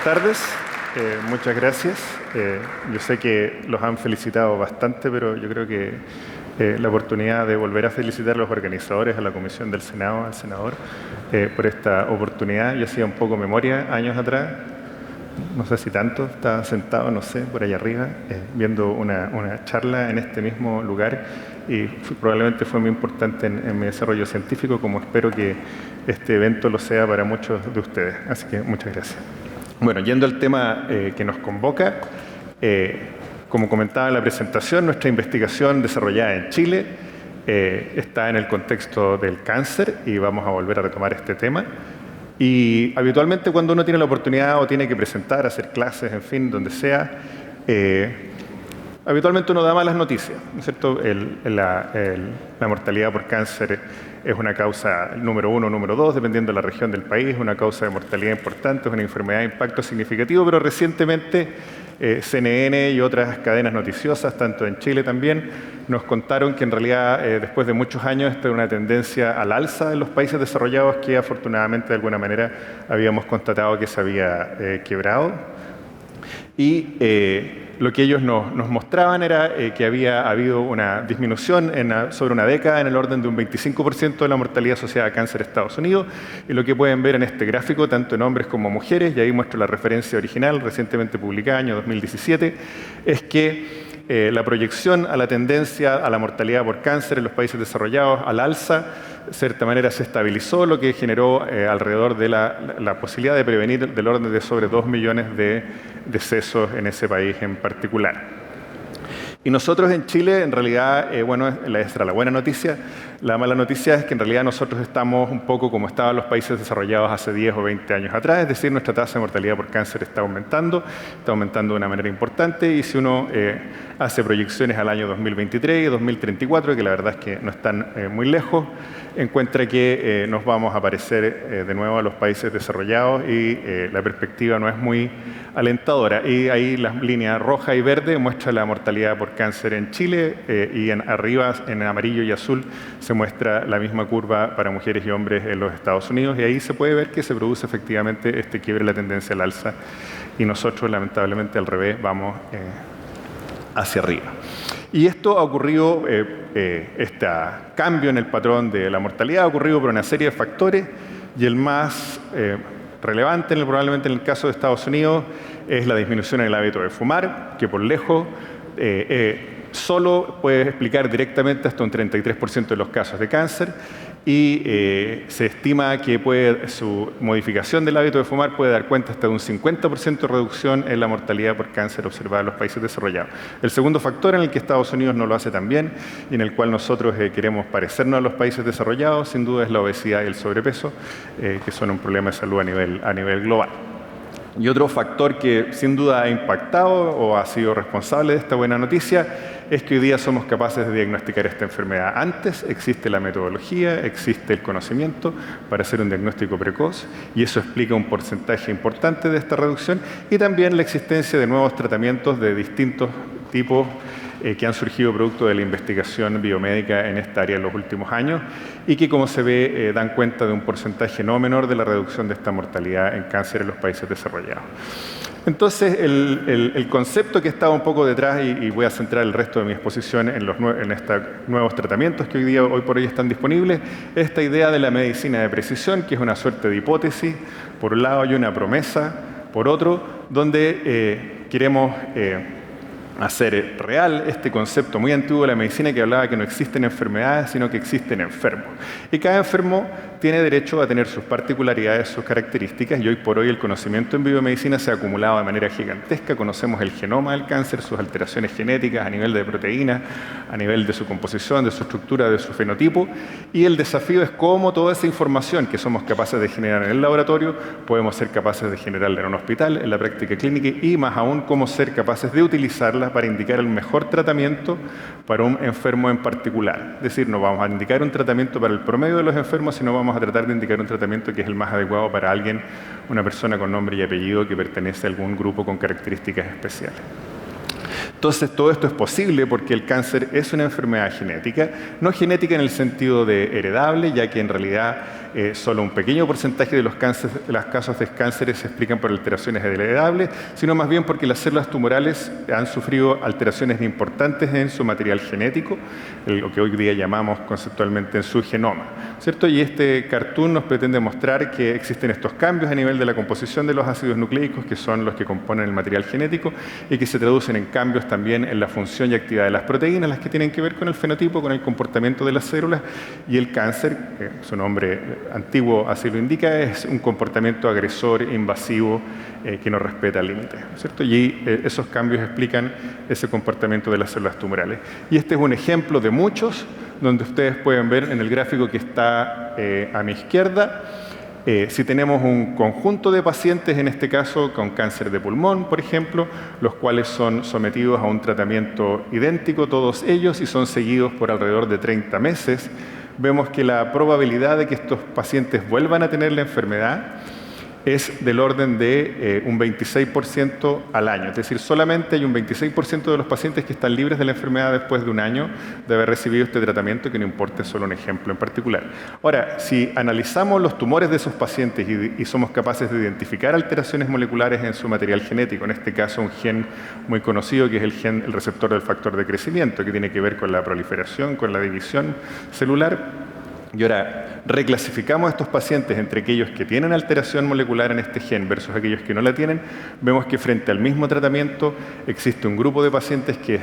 tardes, muchas gracias. Yo sé que los han felicitado bastante, pero yo creo que la oportunidad de volver a felicitar a los organizadores, a la Comisión del Senado, al senador, por esta oportunidad. Yo hacía un poco memoria años atrás, no sé si tanto, estaba sentado, no sé, por allá arriba, viendo una charla en este mismo lugar y probablemente fue muy importante en mi desarrollo científico, como espero que este evento lo sea para muchos de ustedes. Así que muchas gracias. Bueno, yendo al tema que nos convoca, como comentaba en la presentación, nuestra investigación desarrollada en Chile está en el contexto del cáncer y vamos a volver a retomar este tema. Y habitualmente cuando uno tiene la oportunidad o tiene que presentar, hacer clases, en fin, donde sea, habitualmente uno da malas noticias, ¿no es cierto? La mortalidad por cáncer es una causa número 1 o número 2, dependiendo de la región del país, una causa de mortalidad importante, es una enfermedad de impacto significativo, pero recientemente CNN y otras cadenas noticiosas, tanto en Chile también, nos contaron que en realidad después de muchos años esta es una tendencia al alza en los países desarrollados que afortunadamente de alguna manera habíamos constatado que se había quebrado. Y lo que ellos nos mostraban era que había habido una disminución sobre una década en el orden de un 25% de la mortalidad asociada a cáncer en Estados Unidos. Y lo que pueden ver en este gráfico, tanto en hombres como mujeres, y ahí muestro la referencia original recientemente publicada, año 2017, es que la proyección a la tendencia a la mortalidad por cáncer en los países desarrollados al alza, de cierta manera se estabilizó, lo que generó alrededor de la posibilidad de prevenir del orden de sobre 2 millones de decesos en ese país en particular. Y nosotros en Chile, en realidad, bueno, esa era la buena noticia. La mala noticia es que en realidad nosotros estamos un poco como estaban los países desarrollados hace 10 o 20 años atrás, es decir, nuestra tasa de mortalidad por cáncer está aumentando de una manera importante, y si uno hace proyecciones al año 2023 y 2034, que la verdad es que no están muy lejos, encuentra que nos vamos a parecer de nuevo a los países desarrollados y la perspectiva no es muy alentadora. Y ahí las líneas roja y verde muestran la mortalidad por cáncer en Chile y arriba en amarillo y azul se muestra la misma curva para mujeres y hombres en los Estados Unidos, y ahí se puede ver que se produce efectivamente este quiebre de la tendencia al alza y nosotros lamentablemente al revés vamos hacia arriba. Y esto ha ocurrido, este cambio en el patrón de la mortalidad ha ocurrido por una serie de factores, y el más relevante probablemente en el caso de Estados Unidos es la disminución en el hábito de fumar, que por lejos solo puede explicar directamente hasta un 33% de los casos de cáncer, y se estima que su modificación del hábito de fumar puede dar cuenta hasta de un 50% de reducción en la mortalidad por cáncer observada en los países desarrollados. El segundo factor en el que Estados Unidos no lo hace tan bien y en el cual nosotros queremos parecernos a los países desarrollados, sin duda es la obesidad y el sobrepeso, que son un problema de salud a nivel global. Y otro factor que sin duda ha impactado o ha sido responsable de esta buena noticia es que hoy día somos capaces de diagnosticar esta enfermedad antes, existe la metodología, existe el conocimiento para hacer un diagnóstico precoz, y eso explica un porcentaje importante de esta reducción, y también la existencia de nuevos tratamientos de distintos tipos que han surgido producto de la investigación biomédica en esta área en los últimos años y que, como se ve, dan cuenta de un porcentaje no menor de la reducción de esta mortalidad en cáncer en los países desarrollados. Entonces, el concepto que estaba un poco detrás, y voy a centrar el resto de mi exposición en estos nuevos tratamientos que hoy por hoy están disponibles, es esta idea de la medicina de precisión, que es una suerte de hipótesis, por un lado, y una promesa, por otro, donde queremos hacer real este concepto muy antiguo de la medicina que hablaba que no existen enfermedades, sino que existen enfermos. Y cada enfermo tiene derecho a tener sus particularidades, sus características, y hoy por hoy el conocimiento en biomedicina se ha acumulado de manera gigantesca. Conocemos el genoma del cáncer, sus alteraciones genéticas a nivel de proteínas, a nivel de su composición, de su estructura, de su fenotipo, y el desafío es cómo toda esa información que somos capaces de generar en el laboratorio podemos ser capaces de generarla en un hospital, en la práctica clínica, y más aún cómo ser capaces de utilizarla para indicar el mejor tratamiento para un enfermo en particular. Es decir, no vamos a indicar un tratamiento para el promedio de los enfermos, sino vamos a tratar de indicar un tratamiento que es el más adecuado para alguien, una persona con nombre y apellido que pertenece a algún grupo con características especiales. Entonces, todo esto es posible porque el cáncer es una enfermedad genética, no genética en el sentido de heredable, ya que en realidad solo un pequeño porcentaje de los casos de cánceres se explican por alteraciones heredables, sino más bien porque las células tumorales han sufrido alteraciones importantes en su material genético, lo que hoy día llamamos conceptualmente en su genoma, ¿cierto? Y este cartoon nos pretende mostrar que existen estos cambios a nivel de la composición de los ácidos nucleicos, que son los que componen el material genético, y que se traducen en cambios también en la función y actividad de las proteínas, las que tienen que ver con el fenotipo, con el comportamiento de las células, y el cáncer, su nombre antiguo así lo indica, es un comportamiento agresor, invasivo, que no respeta límites, ¿cierto? Y esos cambios explican ese comportamiento de las células tumorales. Y este es un ejemplo de muchos, donde ustedes pueden ver en el gráfico que está a mi izquierda, si tenemos un conjunto de pacientes, en este caso con cáncer de pulmón, por ejemplo, los cuales son sometidos a un tratamiento idéntico, todos ellos, y son seguidos por alrededor de 30 meses, vemos que la probabilidad de que estos pacientes vuelvan a tener la enfermedad es del orden de un 26% al año. Es decir, solamente hay un 26% de los pacientes que están libres de la enfermedad después de un año de haber recibido este tratamiento, que no importa, es solo un ejemplo en particular. Ahora, si analizamos los tumores de esos pacientes y somos capaces de identificar alteraciones moleculares en su material genético, en este caso un gen muy conocido que es el receptor del factor de crecimiento, que tiene que ver con la proliferación, con la división celular, y ahora reclasificamos a estos pacientes entre aquellos que tienen alteración molecular en este gen versus aquellos que no la tienen, vemos que frente al mismo tratamiento existe un grupo de pacientes que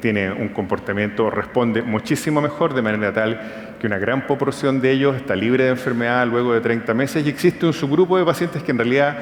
tiene un comportamiento, responde muchísimo mejor, de manera tal que una gran proporción de ellos está libre de enfermedad luego de 30 meses, y existe un subgrupo de pacientes que en realidad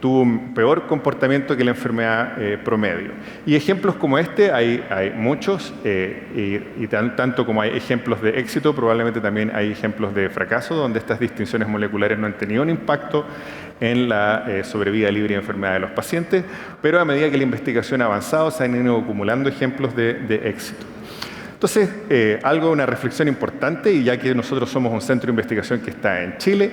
tuvo un peor comportamiento que la enfermedad promedio. Y ejemplos como este hay muchos, y tanto como hay ejemplos de éxito, probablemente también hay ejemplos de fracaso, donde estas distinciones moleculares no han tenido un impacto en la sobrevida libre de enfermedad de los pacientes, pero a medida que la investigación ha avanzado se han ido acumulando ejemplos de éxito. Entonces, una reflexión importante, y ya que nosotros somos un centro de investigación que está en Chile,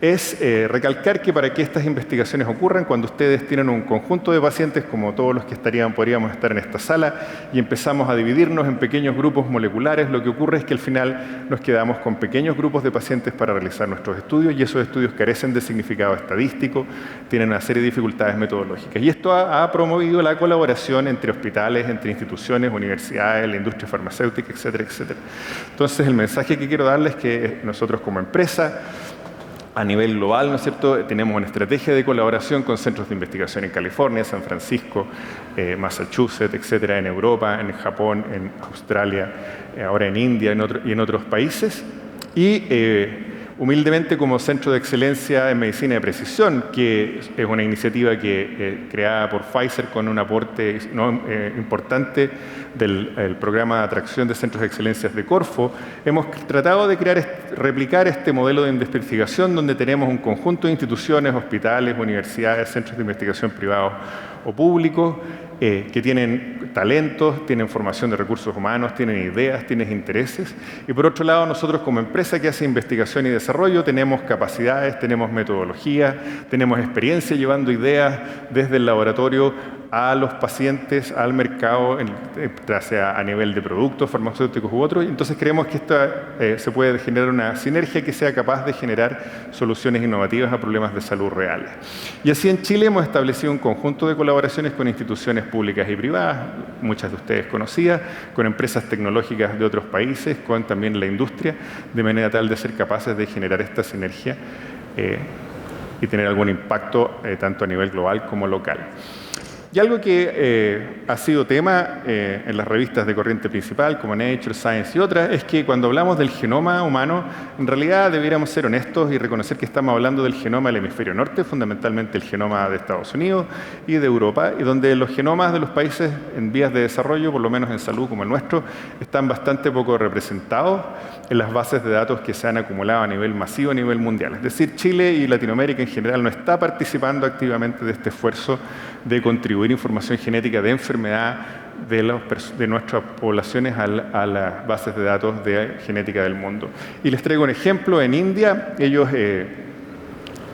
es recalcar que para que estas investigaciones ocurran, cuando ustedes tienen un conjunto de pacientes, como todos los que podríamos estar en esta sala, y empezamos a dividirnos en pequeños grupos moleculares, lo que ocurre es que al final nos quedamos con pequeños grupos de pacientes para realizar nuestros estudios, y esos estudios carecen de significado estadístico, tienen una serie de dificultades metodológicas. Y esto ha promovido la colaboración entre hospitales, entre instituciones, universidades, la industria farmacéutica, etcétera, etcétera. Entonces, el mensaje que quiero darles es que nosotros como empresa, a nivel global, ¿no es cierto?, tenemos una estrategia de colaboración con centros de investigación en California, San Francisco, Massachusetts, etcétera, en Europa, en Japón, en Australia, ahora en India y en otros países. Y humildemente como Centro de Excelencia en Medicina de Precisión, que es una iniciativa creada por Pfizer con un aporte importante del programa de atracción de centros de excelencia de Corfo, hemos tratado de replicar este modelo de investigación donde tenemos un conjunto de instituciones, hospitales, universidades, centros de investigación privados o públicos, que tienen talentos, tienen formación de recursos humanos, tienen ideas, tienen intereses. Y por otro lado, nosotros como empresa que hace investigación y desarrollo tenemos capacidades, tenemos metodología, tenemos experiencia llevando ideas desde el laboratorio a los pacientes, al mercado, ya sea a nivel de productos farmacéuticos u otros. Entonces creemos que se puede generar una sinergia que sea capaz de generar soluciones innovativas a problemas de salud reales. Y así en Chile hemos establecido un conjunto de colaboraciones con instituciones públicas y privadas, muchas de ustedes conocidas, con empresas tecnológicas de otros países, con también la industria, de manera tal de ser capaces de generar esta sinergia y tener algún impacto tanto a nivel global como local. Y algo que ha sido tema en las revistas de corriente principal, como Nature, Science y otras, es que cuando hablamos del genoma humano, en realidad debiéramos ser honestos y reconocer que estamos hablando del genoma del hemisferio norte, fundamentalmente el genoma de Estados Unidos y de Europa, y donde los genomas de los países en vías de desarrollo, por lo menos en salud como el nuestro, están bastante poco representados en las bases de datos que se han acumulado a nivel masivo, a nivel mundial. Es decir, Chile y Latinoamérica en general no está participando activamente de este esfuerzo de contribuir información genética de enfermedad de nuestras poblaciones a las bases de datos de genética del mundo. Y les traigo un ejemplo. En India, ellos,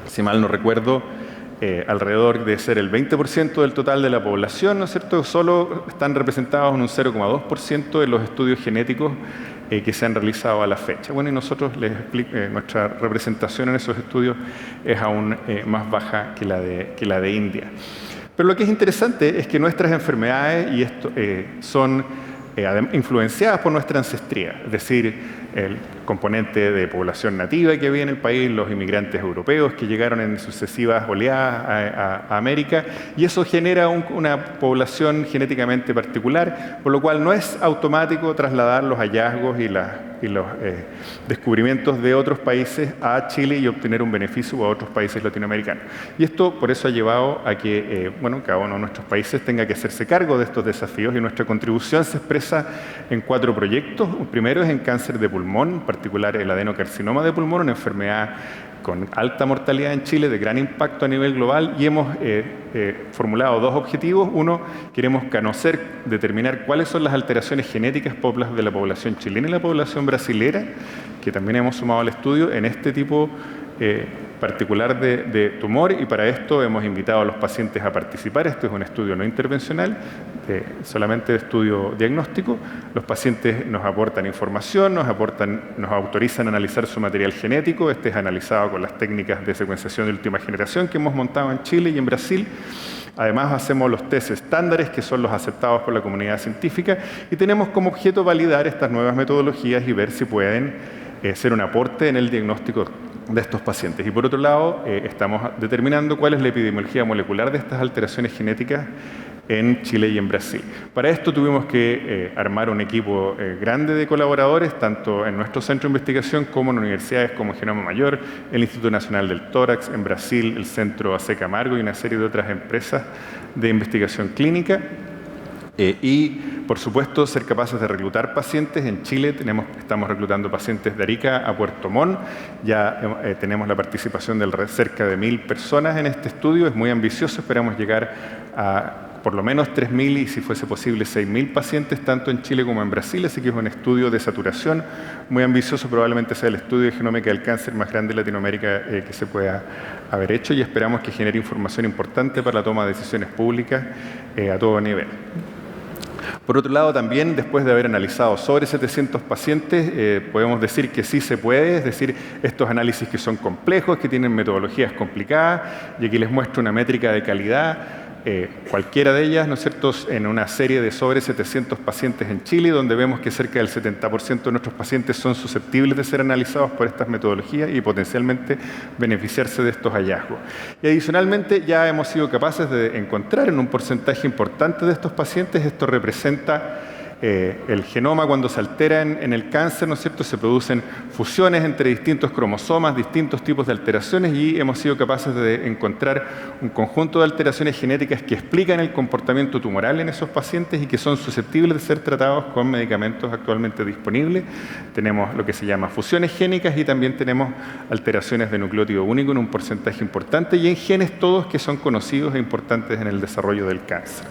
si mal no recuerdo, alrededor de ser el 20% del total de la población, ¿no es cierto?, solo están representados en un 0,2% de los estudios genéticos que se han realizado a la fecha. Bueno, y nosotros les explico, nuestra representación en esos estudios es aún más baja que la de India. Pero lo que es interesante es que nuestras enfermedades son influenciadas por nuestra ancestría, es decir, el componente de población nativa que había en el país, los inmigrantes europeos que llegaron en sucesivas oleadas a América, y eso genera una población genéticamente particular, por lo cual no es automático trasladar los hallazgos y los descubrimientos de otros países a Chile y obtener un beneficio a otros países latinoamericanos. Y esto por eso ha llevado a que cada uno de nuestros países tenga que hacerse cargo de estos desafíos, y nuestra contribución se expresa en 4 proyectos. El primero es en cáncer de pulmón, en particular el adenocarcinoma de pulmón, una enfermedad con alta mortalidad en Chile, de gran impacto a nivel global, y hemos formulado 2 objetivos. Uno, queremos conocer, determinar cuáles son las alteraciones genéticas de la población chilena y la población brasilera, que también hemos sumado al estudio en este tipo particular de tumor, y para esto hemos invitado a los pacientes a participar. Este es un estudio no intervencional, solamente de estudio diagnóstico. Los pacientes nos aportan información, nos autorizan a analizar su material genético. Este es analizado con las técnicas de secuenciación de última generación que hemos montado en Chile y en Brasil. Además, hacemos los test estándares, que son los aceptados por la comunidad científica, y tenemos como objeto validar estas nuevas metodologías y ver si pueden ser un aporte en el diagnóstico de estos pacientes. Y por otro lado, estamos determinando cuál es la epidemiología molecular de estas alteraciones genéticas en Chile y en Brasil. Para esto tuvimos que armar un equipo grande de colaboradores, tanto en nuestro centro de investigación como en universidades como Genoma Mayor, el Instituto Nacional del Tórax en Brasil, el Centro AC Camargo y una serie de otras empresas de investigación clínica. Y, por supuesto, ser capaces de reclutar pacientes. En Chile estamos reclutando pacientes de Arica a Puerto Montt. Ya tenemos la participación de cerca de 1000 personas en este estudio. Es muy ambicioso, esperamos llegar a por lo menos 3000 y, si fuese posible, 6000 pacientes, tanto en Chile como en Brasil. Así que es un estudio de saturación muy ambicioso, probablemente sea el estudio de genómica del cáncer más grande de Latinoamérica que se pueda haber hecho, y esperamos que genere información importante para la toma de decisiones públicas a todo nivel. Por otro lado, también, después de haber analizado sobre 700 pacientes, podemos decir que sí se puede, es decir, estos análisis que son complejos, que tienen metodologías complicadas, y aquí les muestro una métrica de calidad, cualquiera de ellas, ¿no es cierto?, en una serie de sobre 700 pacientes en Chile, donde vemos que cerca del 70% de nuestros pacientes son susceptibles de ser analizados por estas metodologías y potencialmente beneficiarse de estos hallazgos. Y adicionalmente ya hemos sido capaces de encontrar en un porcentaje importante de estos pacientes, esto representa el genoma cuando se altera en el cáncer, ¿no es cierto?, se producen fusiones entre distintos cromosomas, distintos tipos de alteraciones, y hemos sido capaces de encontrar un conjunto de alteraciones genéticas que explican el comportamiento tumoral en esos pacientes y que son susceptibles de ser tratados con medicamentos actualmente disponibles. Tenemos lo que se llama fusiones génicas y también tenemos alteraciones de nucleótido único en un porcentaje importante y en genes todos que son conocidos e importantes en el desarrollo del cáncer.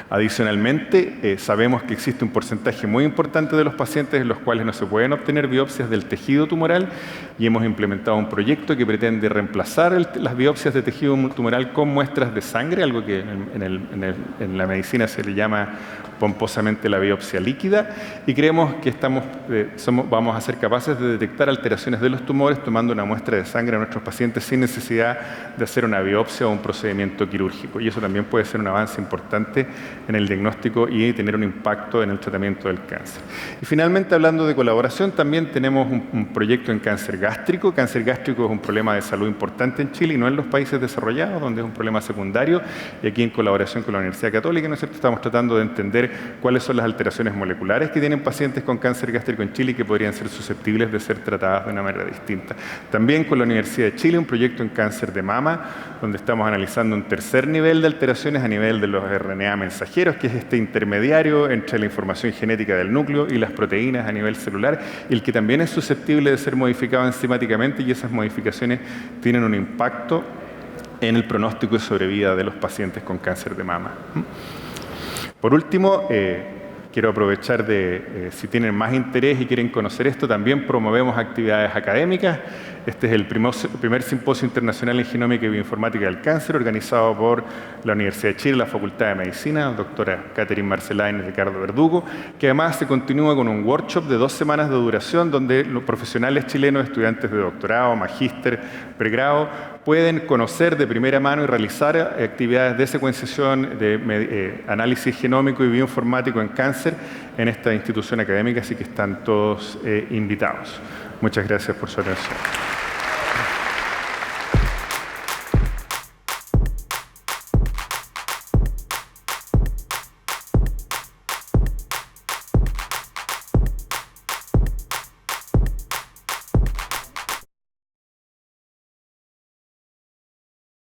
Adicionalmente, sabemos que existe un porcentaje muy importante de los pacientes en los cuales no se pueden obtener biopsias del tejido tumoral, y hemos implementado un proyecto que pretende reemplazar las biopsias de tejido tumoral con muestras de sangre, algo que en la medicina se le llama pomposamente la biopsia líquida, y creemos que vamos a ser capaces de detectar alteraciones de los tumores tomando una muestra de sangre a nuestros pacientes sin necesidad de hacer una biopsia o un procedimiento quirúrgico, y eso también puede ser un avance importante en el diagnóstico y tener un impacto en el tratamiento del cáncer. Y finalmente, hablando de colaboración, también tenemos un proyecto en cáncer gástrico. Cáncer gástrico es un problema de salud importante en Chile y no en los países desarrollados, donde es un problema secundario, y aquí en colaboración con la Universidad Católica, ¿no es cierto?, estamos tratando de entender cuáles son las alteraciones moleculares que tienen pacientes con cáncer gástrico en Chile y que podrían ser susceptibles de ser tratadas de una manera distinta. También con la Universidad de Chile, un proyecto en cáncer de mama, donde estamos analizando un tercer nivel de alteraciones a nivel de los RNA mensajeros, que es este intermediario entre la información genética del núcleo y las proteínas a nivel celular, y el que también es susceptible de ser modificado enzimáticamente, y esas modificaciones tienen un impacto en el pronóstico de sobrevida de los pacientes con cáncer de mama. Por último, quiero aprovechar si tienen más interés y quieren conocer esto, también promovemos actividades académicas. Este es el primer simposio internacional en genómica y bioinformática del cáncer, organizado por la Universidad de Chile, la Facultad de Medicina, la doctora Catherine Marcelain y Ricardo Verdugo, que además se continúa con un workshop de 2 semanas de duración, donde los profesionales chilenos, estudiantes de doctorado, magíster, pregrado, pueden conocer de primera mano y realizar actividades de secuenciación, de análisis genómico y bioinformático en cáncer en esta institución académica, así que están todos invitados. Muchas gracias por su atención.